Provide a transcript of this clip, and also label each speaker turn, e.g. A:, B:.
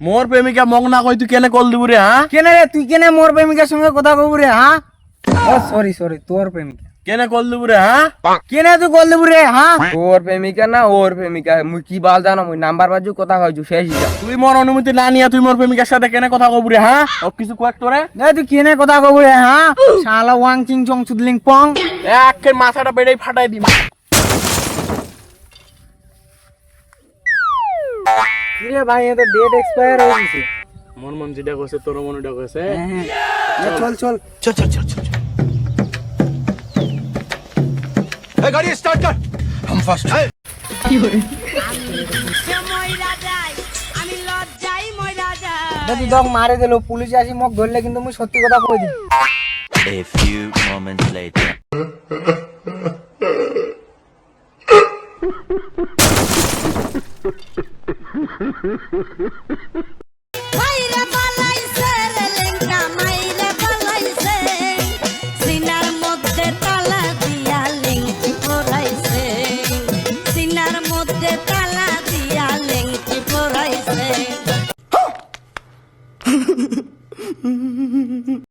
A: মোর প্রেমিকা মগ না কই তুই কেনে কল দিবু রে হ্যাঁ?
B: কেনে রে তুই কেনে মোর প্রেমিকার সঙ্গে কথা কব রে হ্যাঁ? ও সরি সরি তোর প্রেমিকা।
A: কেনে কল দিবু রে হ্যাঁ?
B: কেনে তুই কল দেবু রে হ্যাঁ?
C: তোর প্রেমিকা না ওর প্রেমিকা, মুই কি বাল জানো, মুই নাম্বার বাজু কথা কইছু শেষ হিসাব।
A: তুই মোর অনুমতি না নিয়া তুই মোর প্রেমিকার সাথে কেনে কথা কব রে হ্যাঁ? ও কিছু কয়েক তোরে
B: এ তুই কেনে কথা কব রে হ্যাঁ? শালা ওয়াং চিং চং চুদলিং পং।
A: একে মাথাটা বেড়েই ফাটাই দিবি।
B: কি রে ভাই এ তো ডেট এক্সপায়ার হয়ে গেছে।
A: মন মন যেটা কইছে তোর মন ওটা কইছে।
B: হ্যাঁ এ চল চল।
D: गाड़ी स्टार्ट कर हम फर्स्ट
B: যদি দক মারে দিল পুলিশ আসি মোক ধরলে কিন্তু মুই সত্যি কথা কই দিই।
E: A few moments later.
F: মাইরে বালাইছে রে লেঙ্কা মাইরে বালাইছে সিনার মধ্যে তালা দিয়া লেঙ্কি পরাইছে সিনার মধ্যে তালা দিয়া লেঙ্কি পরাইছে